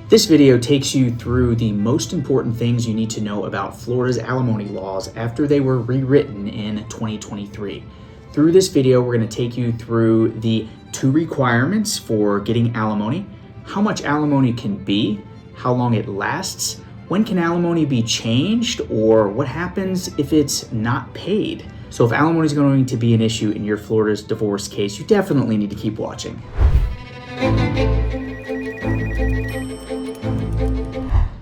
This video takes you through the most important things you need to know about Florida's alimony laws after they were rewritten in 2023. Through this video, we're going to take you through the 2 requirements for getting alimony, how much alimony can be, how long it lasts, when can alimony be changed, or what happens if it's not paid. So if alimony is going to be an issue in your Florida's divorce case, you definitely need to keep watching.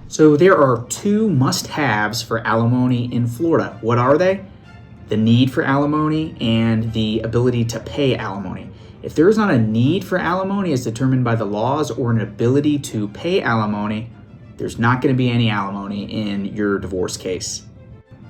So there are 2 must-haves for alimony in Florida. What are they? The need for alimony and the ability to pay alimony. If there is not a need for alimony as determined by the laws or an ability to pay alimony, there's not going to be any alimony in your divorce case.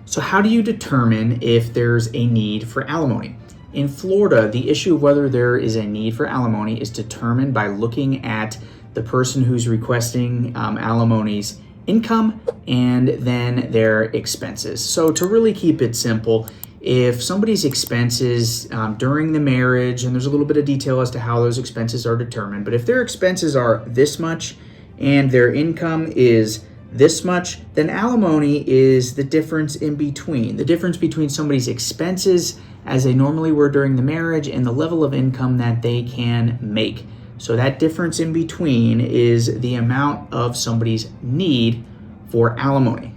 So how do you determine if there's a need for alimony? In Florida, the issue of whether there is a need for alimony is determined by looking at the person who's requesting alimony's income and then their expenses. So to really keep it simple, if somebody's expenses during the marriage, and there's a little bit of detail as to how those expenses are determined, but if their expenses are this much and their income is this much, then alimony is the difference in between. The difference between somebody's expenses as they normally were during the marriage and the level of income that they can make. So that difference in between is the amount of somebody's need for alimony.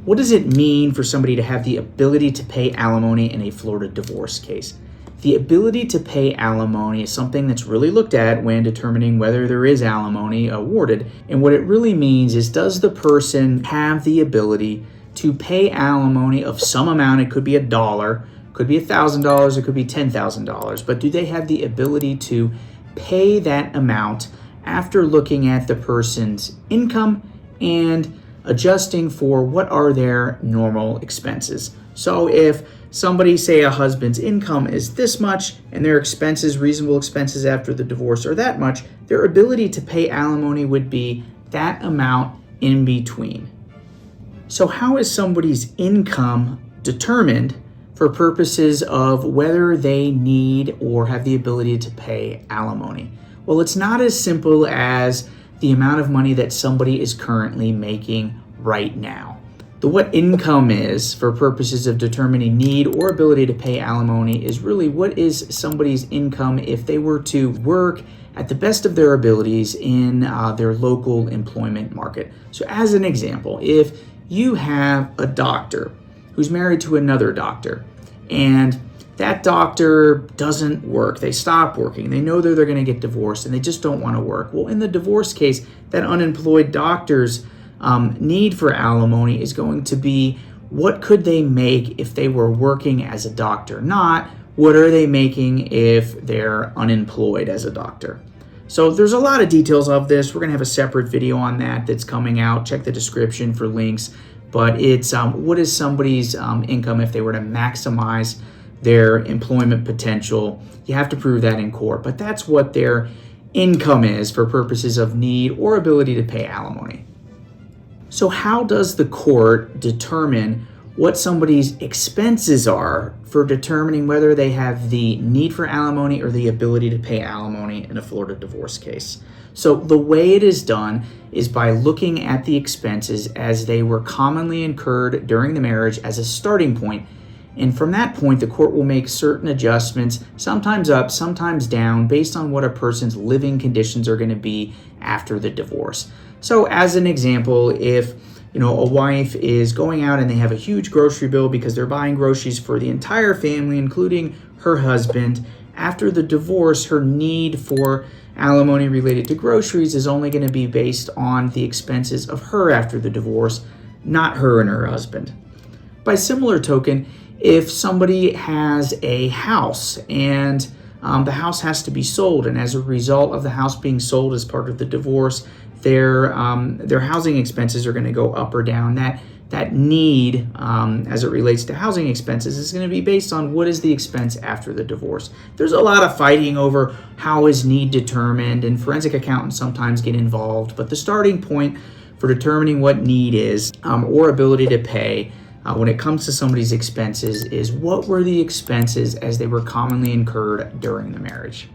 What does it mean for somebody to have the ability to pay alimony in a Florida divorce case? The ability to pay alimony is something that's really looked at when determining whether there is alimony awarded. And what it really means is, does the person have the ability to pay alimony of some amount? It could be $1, could be $1,000, it could be $10,000, but do they have the ability to pay that amount after looking at the person's income and adjusting for what are their normal expenses? So if somebody, say a husband's income is this much and their expenses, reasonable expenses after the divorce, are that much, their ability to pay alimony would be that amount in between. So how is somebody's income determined for purposes of whether they need or have the ability to pay alimony? Well, it's not as simple as the amount of money that somebody is currently making right now. What income is for purposes of determining need or ability to pay alimony is really what is somebody's income if they were to work at the best of their abilities in their local employment market. So as an example, if you have a doctor who's married to another doctor and that doctor doesn't work, they stop working, they know that they're going to get divorced and they just don't want to work. Well, in the divorce case, that unemployed doctor's need for alimony is going to be, what could they make if they were working as a doctor, not what are they making if they're unemployed as a doctor. So there's a lot of details of this. We're going to have a separate video on that that's coming out. Check the description for links. But it's what is somebody's income if they were to maximize their employment potential. You have to prove that in court, but that's what their income is for purposes of need or ability to pay alimony. So how does the court determine what somebody's expenses are for determining whether they have the need for alimony or the ability to pay alimony in a Florida divorce case? So the way it is done is by looking at the expenses as they were commonly incurred during the marriage as a starting point. And from that point, the court will make certain adjustments, sometimes up, sometimes down, based on what a person's living conditions are going to be after the divorce. So as an example, if a wife is going out and they have a huge grocery bill because they're buying groceries for the entire family, including her husband, after the divorce, her need for alimony related to groceries is only going to be based on the expenses of her after the divorce, not her and her husband. By similar token, if somebody has a house and the house has to be sold, and as a result of the house being sold as part of the divorce, their housing expenses are going to go up or down. That need, as it relates to housing expenses, is going to be based on what is the expense after the divorce. There's a lot of fighting over how is need determined, and forensic accountants sometimes get involved. But the starting point for determining what need is or ability to pay when it comes to somebody's expenses is what were the expenses as they were commonly incurred during the marriage.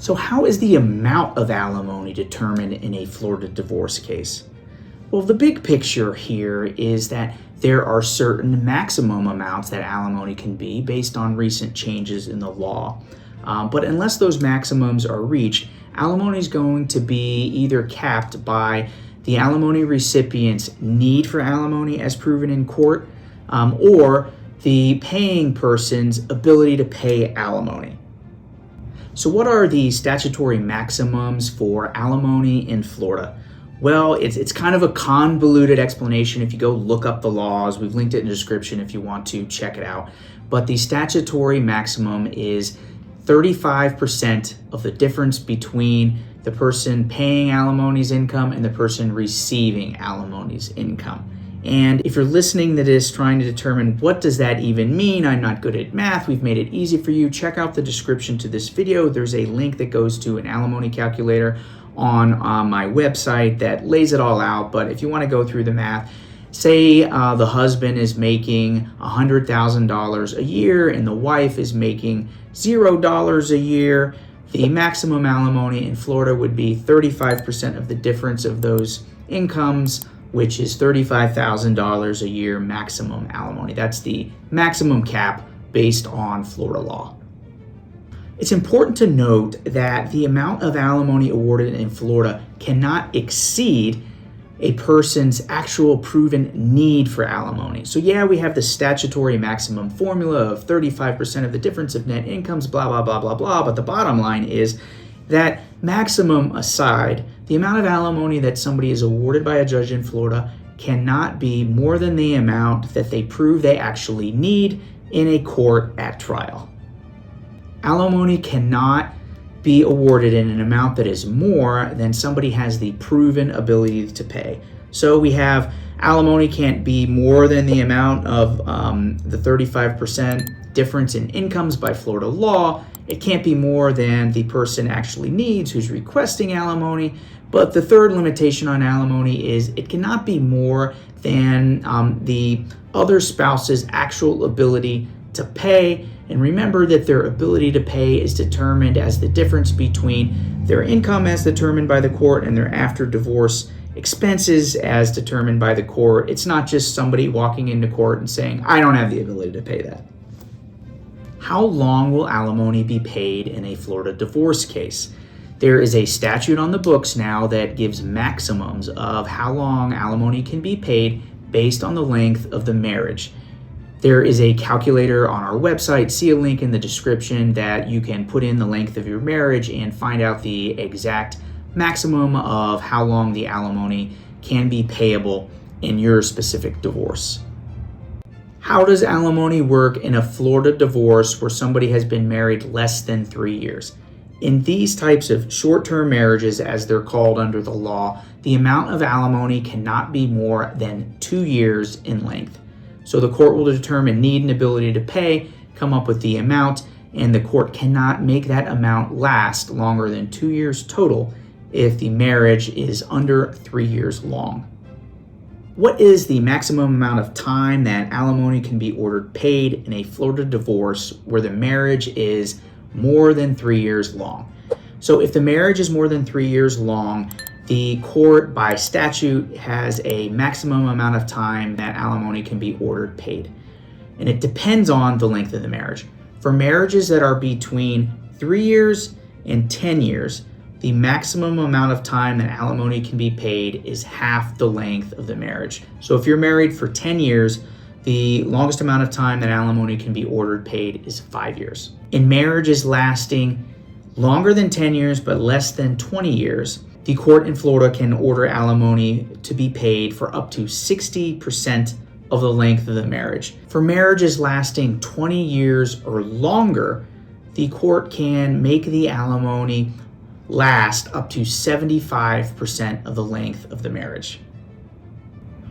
So how is the amount of alimony determined in a Florida divorce case? Well, the big picture here is that there are certain maximum amounts that alimony can be based on recent changes in the law. But unless those maximums are reached, alimony is going to be either capped by the alimony recipient's need for alimony as proven in court, or the paying person's ability to pay alimony. So what are the statutory maximums for alimony in Florida? Well, it's kind of a convoluted explanation if you go look up the laws. We've linked it in the description if you want to check it out. But the statutory maximum is 35% of the difference between the person paying alimony's income and the person receiving alimony's income. And if you're listening to this trying to determine what does that even mean, I'm not good at math, we've made it easy for you. Check out the description to this video. There's a link that goes to an alimony calculator on my website that lays it all out. But if you want to go through the math, say the husband is making $100,000 a year and the wife is making $0 a year, the maximum alimony in Florida would be 35% of the difference of those incomes, which is $35,000 a year maximum alimony. That's the maximum cap based on Florida law. It's important to note that the amount of alimony awarded in Florida cannot exceed a person's actual proven need for alimony. So yeah, we have the statutory maximum formula of 35% of the difference of net incomes, blah, blah, blah, blah, blah. But the bottom line is that maximum aside, the amount of alimony that somebody is awarded by a judge in Florida cannot be more than the amount that they prove they actually need in a court at trial. Alimony cannot be awarded in an amount that is more than somebody has the proven ability to pay. So we have alimony can't be more than the amount of the 35% difference in incomes by Florida law. It can't be more than the person actually needs who's requesting alimony. But the third limitation on alimony is it cannot be more than the other spouse's actual ability to pay. And remember that their ability to pay is determined as the difference between their income as determined by the court and their after divorce expenses as determined by the court. It's not just somebody walking into court and saying, I don't have the ability to pay that. How long will alimony be paid in a Florida divorce case? There is a statute on the books now that gives maximums of how long alimony can be paid based on the length of the marriage. There is a calculator on our website, see a link in the description, that you can put in the length of your marriage and find out the exact maximum of how long the alimony can be payable in your specific divorce. How does alimony work in a Florida divorce where somebody has been married less than 3 years? In these types of short-term marriages, as they're called under the law, the amount of alimony cannot be more than 2 years in length. So the court will determine need and ability to pay, come up with the amount, and the court cannot make that amount last longer than 2 years total if the marriage is under 3 years long. What is the maximum amount of time that alimony can be ordered paid in a Florida divorce where the marriage is more than 3 years long? So if the marriage is more than 3 years long, the court by statute has a maximum amount of time that alimony can be ordered paid. And it depends on the length of the marriage. For marriages that are between 3 years and 10 years, the maximum amount of time that alimony can be paid is half the length of the marriage. So if you're married for 10 years, the longest amount of time that alimony can be ordered paid is 5 years. In marriages lasting longer than 10 years but less than 20 years, the court in Florida can order alimony to be paid for up to 60% of the length of the marriage. For marriages lasting 20 years or longer, the court can make the alimony last up to 75% of the length of the marriage.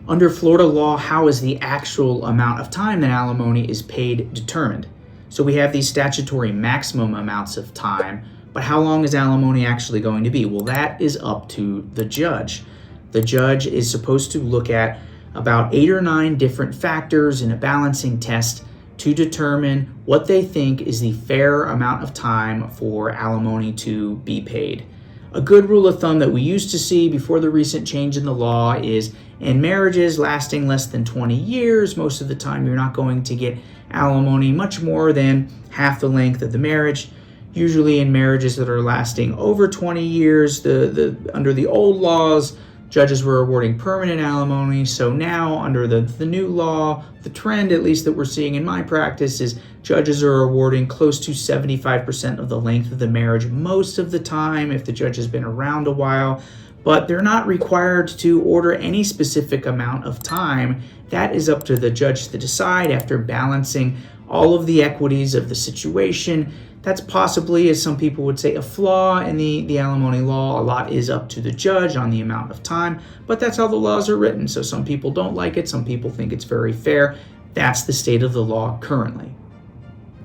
Under Florida law, how is the actual amount of time that alimony is paid determined? So we have these statutory maximum amounts of time, but how long is alimony actually going to be? Well, that is up to the judge. The judge is supposed to look at about 8 or 9 different factors in a balancing test to determine what they think is the fair amount of time for alimony to be paid. A good rule of thumb that we used to see before the recent change in the law is in marriages lasting less than 20 years, most of the time you're not going to get alimony much more than half the length of the marriage. Usually in marriages that are lasting over 20 years, under the old laws, judges were awarding permanent alimony. So now under the new law, the trend at least that we're seeing in my practice is judges are awarding close to 75% of the length of the marriage most of the time if the judge has been around a while. But they're not required to order any specific amount of time. That is up to the judge to decide after balancing all of the equities of the situation. That's possibly, as some people would say, a flaw in the alimony law. A lot is up to the judge on the amount of time, but that's how the laws are written. So some people don't like it, some people think it's very fair. That's the state of the law currently.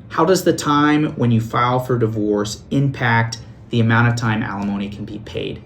How does the time when you file for divorce impact the amount of time alimony can be paid?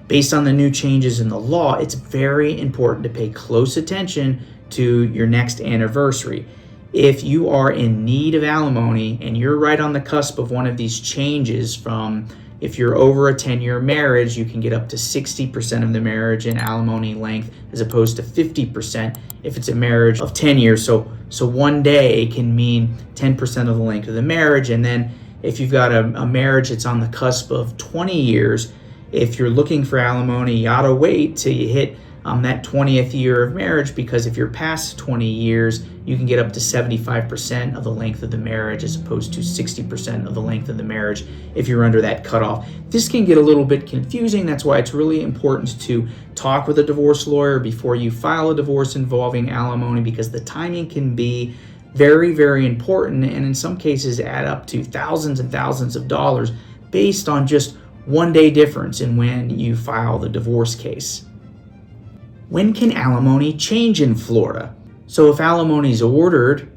Based on the new changes in the law, it's very important to pay close attention to your next anniversary. If you are in need of alimony and you're right on the cusp of one of these changes from if you're over a 10-year marriage, you can get up to 60% of the marriage in alimony length as opposed to 50% if it's a marriage of 10 years. So one day can mean 10% of the length of the marriage. And then if you've got a marriage that's on the cusp of 20 years, if you're looking for alimony, you ought to wait till you hit that 20th year of marriage, because if you're past 20 years, you can get up to 75% of the length of the marriage as opposed to 60% of the length of the marriage if you're under that cutoff. This can get a little bit confusing. That's why it's really important to talk with a divorce lawyer before you file a divorce involving alimony, because the timing can be very, very important and in some cases add up to thousands and thousands of dollars based on just one day difference in when you file the divorce case. When can alimony change in Florida? So if alimony is ordered,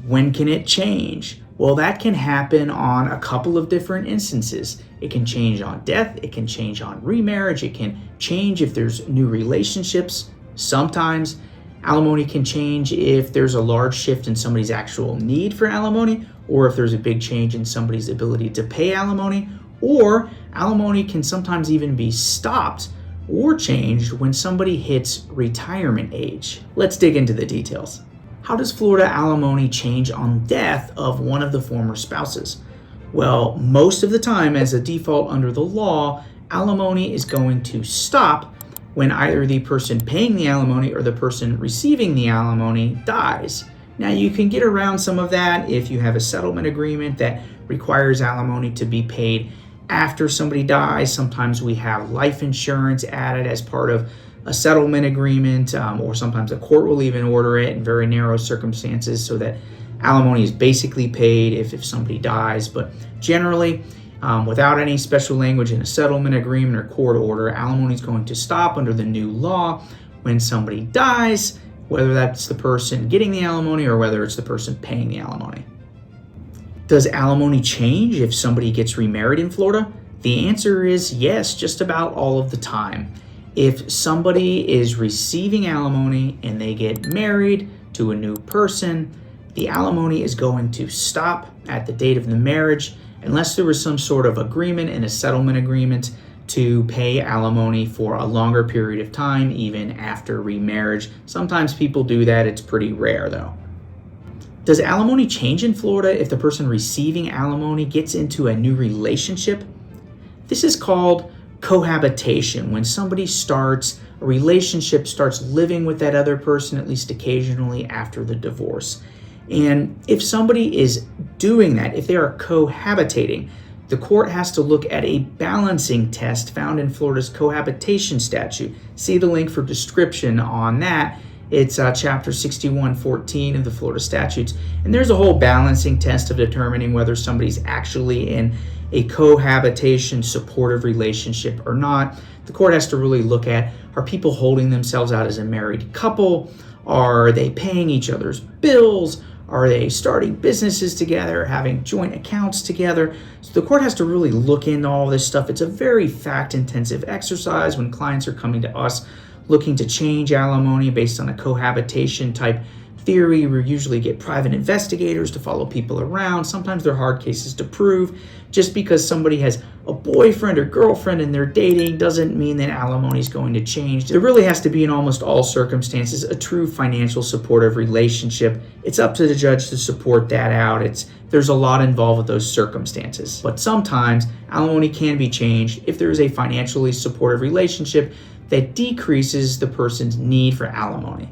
when can it change? Well, that can happen on a couple of different instances. It can change on death, it can change on remarriage, it can change if there's new relationships. Sometimes alimony can change if there's a large shift in somebody's actual need for alimony, or if there's a big change in somebody's ability to pay alimony, or alimony can sometimes even be stopped or changed when somebody hits retirement age. Let's dig into the details. How does Florida alimony change on death of one of the former spouses? Well, most of the time, as a default under the law, alimony is going to stop when either the person paying the alimony or the person receiving the alimony dies. Now, you can get around some of that if you have a settlement agreement that requires alimony to be paid after somebody dies. Sometimes we have life insurance added as part of a settlement agreement, or sometimes a court will even order it in very narrow circumstances so that alimony is basically paid if somebody dies. But generally, without any special language in a settlement agreement or court order, alimony is going to stop under the new law when somebody dies, whether that's the person getting the alimony or whether it's the person paying the alimony. Does alimony change if somebody gets remarried in Florida? The answer is yes, just about all of the time. If somebody is receiving alimony and they get married to a new person, the alimony is going to stop at the date of the marriage unless there was some sort of agreement in a settlement agreement to pay alimony for a longer period of time, even after remarriage. Sometimes people do that. It's pretty rare though. Does alimony change in Florida if the person receiving alimony gets into a new relationship? This is called cohabitation, when somebody starts a relationship, starts living with that other person, at least occasionally after the divorce. And if somebody is doing that, if they are cohabitating, the court has to look at a balancing test found in Florida's cohabitation statute. See the link for description on that. It's chapter 6114 of the Florida statutes. And there's a whole balancing test of determining whether somebody's actually in a cohabitation supportive relationship or not. The court has to really look at, are people holding themselves out as a married couple? Are they paying each other's bills? Are they starting businesses together, having joint accounts together? So the court has to really look into all this stuff. It's a very fact-intensive exercise when clients are coming to us looking to change alimony based on a cohabitation type theory, we usually get private investigators to follow people around. Sometimes they're hard cases to prove. Just because somebody has a boyfriend or girlfriend and they're dating doesn't mean that alimony is going to change. There really has to be, in almost all circumstances, a true financial supportive relationship. It's up to the judge to support that out. There's a lot involved with those circumstances. But sometimes alimony can be changed if there is a financially supportive relationship that decreases the person's need for alimony.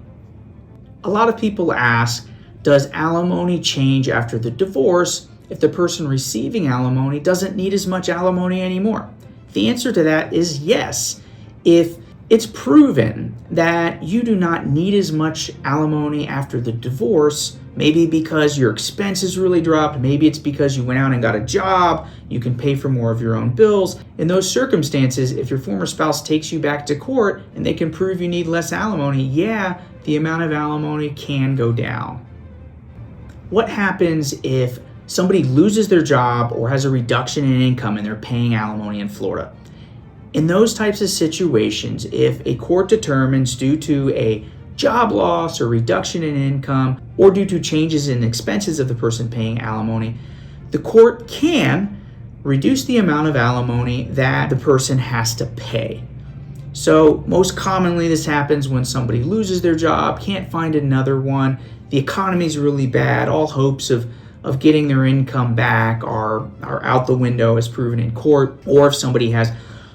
A lot of people ask, does alimony change after the divorce if the person receiving alimony doesn't need as much alimony anymore? The answer to that is yes. If it's proven that you do not need as much alimony after the divorce, maybe because your expenses really dropped, maybe it's because you went out and got a job, you can pay for more of your own bills. In those circumstances, if your former spouse takes you back to court and they can prove you need less alimony, yeah, the amount of alimony can go down. What happens if somebody loses their job or has a reduction in income and they're paying alimony in Florida? In those types of situations, if a court determines due to a job loss or reduction in income or due to changes in expenses of the person paying alimony, the court can reduce the amount of alimony that the person has to pay. So most commonly this happens when somebody loses their job, can't find another one, the economy is really bad, all hopes of getting their income back are out the window as proven in court, or if somebody has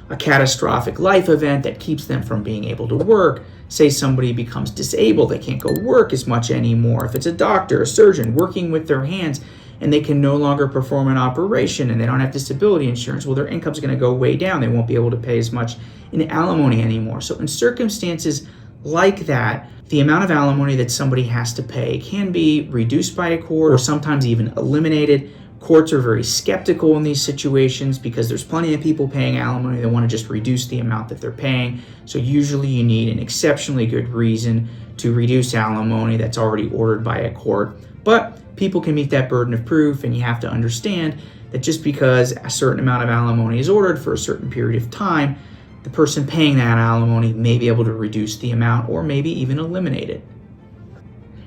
a catastrophic life event that keeps them from being able to work. Say somebody becomes disabled, they can't go work as much anymore. If it's a doctor, a surgeon working with their hands and they can no longer perform an operation and they don't have disability insurance, well, their income's going to go way down. They won't be able to pay as much in alimony anymore. So in circumstances like that, the amount of alimony that somebody has to pay can be reduced by a court or sometimes even eliminated. Courts are very skeptical in these situations because there's plenty of people paying alimony that want to just reduce the amount that they're paying. So usually you need an exceptionally good reason to reduce alimony that's already ordered by a court. But people can meet that burden of proof, and you have to understand that just because a certain amount of alimony is ordered for a certain period of time, the person paying that alimony may be able to reduce the amount or maybe even eliminate it.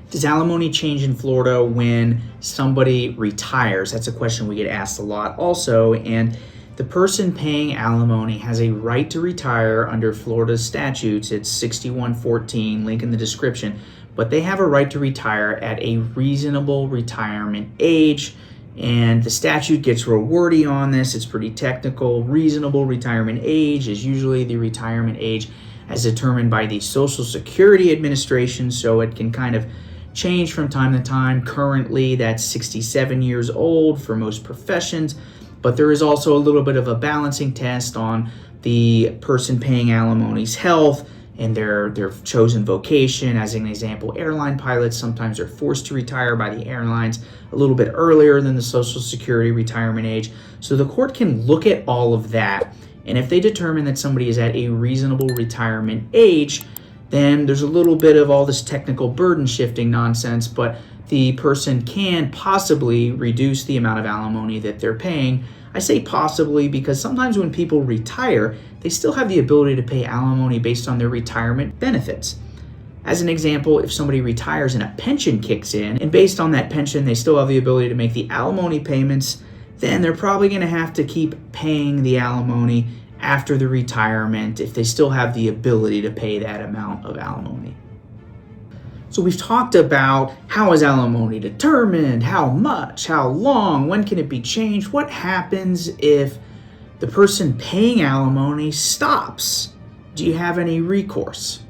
Does alimony change in Florida when somebody retires? That's a question we get asked a lot also, and the person paying alimony has a right to retire under Florida statutes. It's 6114, link in the description, but they have a right to retire at a reasonable retirement age, and the statute gets real wordy on this. It's pretty technical. Reasonable retirement age is usually the retirement age as determined by the Social Security Administration, so it can kind of change from time to time. Currently, that's 67 years old for most professions, but there is also a little bit of a balancing test on the person paying alimony's health and their chosen vocation. As an example, airline pilots sometimes are forced to retire by the airlines a little bit earlier than the Social Security retirement age. So the court can look at all of that, and if they determine that somebody is at a reasonable retirement age, then there's a little bit of all this technical burden shifting nonsense, but the person can possibly reduce the amount of alimony that they're paying. I say possibly because sometimes when people retire, they still have the ability to pay alimony based on their retirement benefits. As an example, if somebody retires and a pension kicks in, and based on that pension, they still have the ability to make the alimony payments, then they're probably going to have to keep paying the alimony after the retirement if they still have the ability to pay that amount of alimony. So we've talked about how is alimony determined, how much, how long, when can it be changed, what happens if the person paying alimony stops? Do you have any recourse?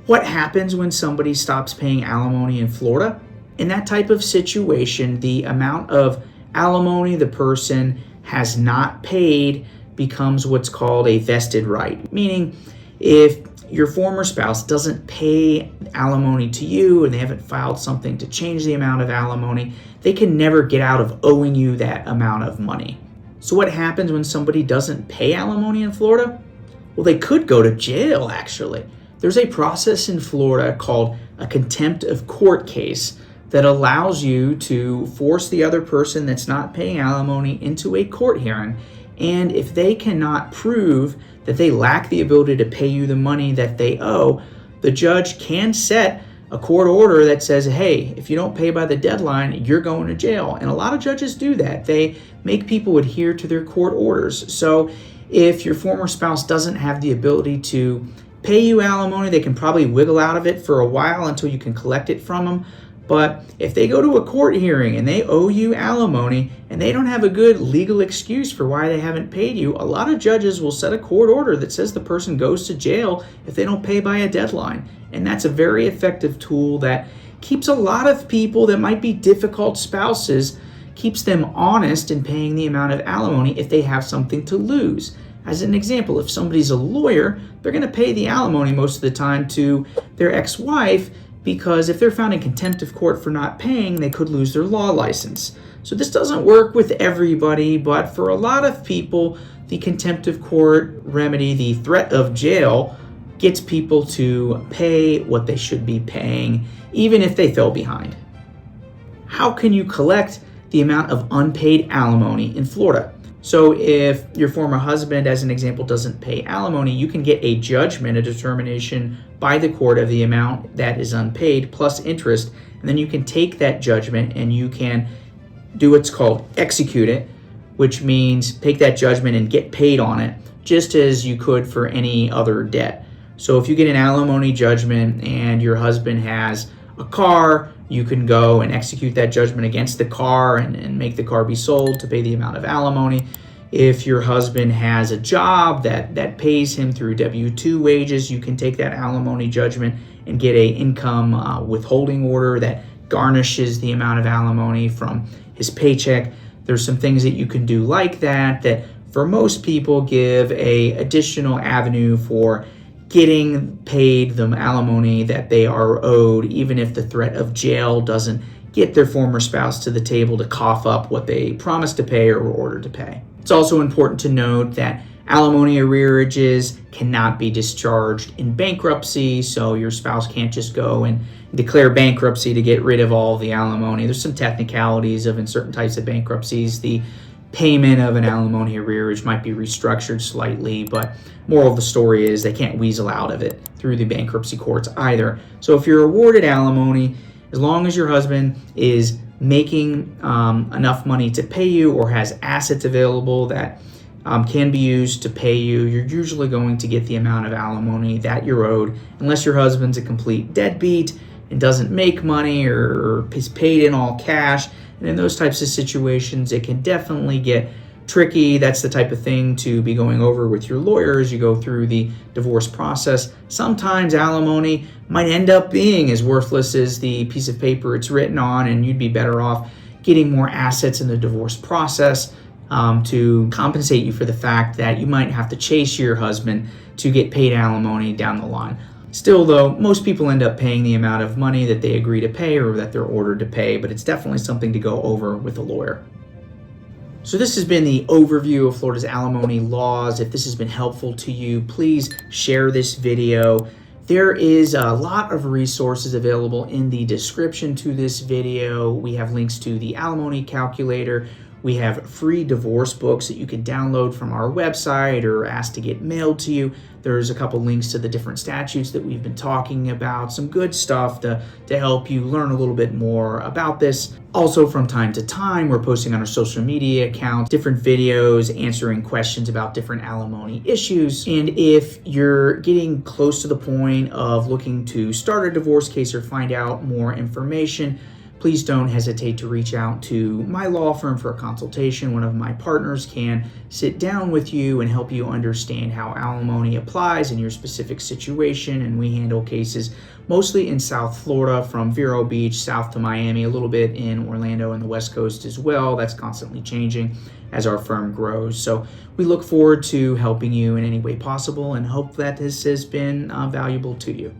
What happens when somebody stops paying alimony in Florida? In that type of situation, the amount of alimony the person has not paid becomes what's called a vested right, meaning if your former spouse doesn't pay alimony to you and they haven't filed something to change the amount of alimony, they can never get out of owing you that amount of money. So what happens when somebody doesn't pay alimony in Florida? Well, they could go to jail, actually. There's a process in Florida called a contempt of court case that allows you to force the other person that's not paying alimony into a court hearing. And if they cannot prove that they lack the ability to pay you the money that they owe, the judge can set a court order that says, hey, if you don't pay by the deadline, you're going to jail. And a lot of judges do that. They make people adhere to their court orders. So if your former spouse doesn't have the ability to pay you alimony, they can probably wiggle out of it for a while until you can collect it from them. But if they go to a court hearing and they owe you alimony and they don't have a good legal excuse for why they haven't paid you, a lot of judges will set a court order that says the person goes to jail if they don't pay by a deadline. And that's a very effective tool that keeps a lot of people that might be difficult spouses, keeps them honest in paying the amount of alimony if they have something to lose. As an example, if somebody's a lawyer, they're going to pay the alimony most of the time to their ex-wife, because if they're found in contempt of court for not paying, they could lose their law license. So this doesn't work with everybody, but for a lot of people, the contempt of court remedy, the threat of jail, gets people to pay what they should be paying, even if they fell behind. How can you collect the amount of unpaid alimony in Florida? So if your former husband, as an example, doesn't pay alimony, you can get a judgment, a determination by the court of the amount that is unpaid plus interest, and then you can take that judgment and you can do what's called execute it, which means take that judgment and get paid on it, just as you could for any other debt. So if you get an alimony judgment and your husband has a car, you can go and execute that judgment against the car and make the car be sold to pay the amount of alimony. If your husband has a job that pays him through W-2 wages, you can take that alimony judgment and get a income withholding order that garnishes the amount of alimony from his paycheck. There's some things that you can do like that for most people give a additional avenue for getting paid the alimony that they are owed, even if the threat of jail doesn't get their former spouse to the table to cough up what they promised to pay or were ordered to pay. It's also important to note that alimony arrearages cannot be discharged in bankruptcy, so your spouse can't just go and declare bankruptcy to get rid of all the alimony. There's some technicalities of in certain types of bankruptcies, the payment of an alimony arrearage might be restructured slightly, but moral of the story is they can't weasel out of it through the bankruptcy courts either. So if you're awarded alimony, as long as your husband is making enough money to pay you or has assets available that can be used to pay you, you're usually going to get the amount of alimony that you're owed, unless your husband's a complete deadbeat and doesn't make money or is paid in all cash. And in those types of situations, it can definitely get tricky. That's the type of thing to be going over with your lawyer as you go through the divorce process. Sometimes alimony might end up being as worthless as the piece of paper it's written on, and you'd be better off getting more assets in the divorce process to compensate you for the fact that you might have to chase your husband to get paid alimony down the line. Still, though, most people end up paying the amount of money that they agree to pay or that they're ordered to pay, but it's definitely something to go over with a lawyer. So this has been the overview of Florida's alimony laws. If this has been helpful to you, please share this video. There is a lot of resources available in the description to this video. We have links to the alimony calculator. We have free divorce books that you can download from our website or ask to get mailed to you. There's a couple links to the different statutes that we've been talking about, some good stuff to help you learn a little bit more about this. Also, from time to time, we're posting on our social media accounts different videos answering questions about different alimony issues. And if you're getting close to the point of looking to start a divorce case or find out more information, please don't hesitate to reach out to my law firm for a consultation. One of my partners can sit down with you and help you understand how alimony applies in your specific situation. And we handle cases mostly in South Florida, from Vero Beach south to Miami, a little bit in Orlando and the West Coast as well. That's constantly changing as our firm grows. So we look forward to helping you in any way possible and hope that this has been valuable to you.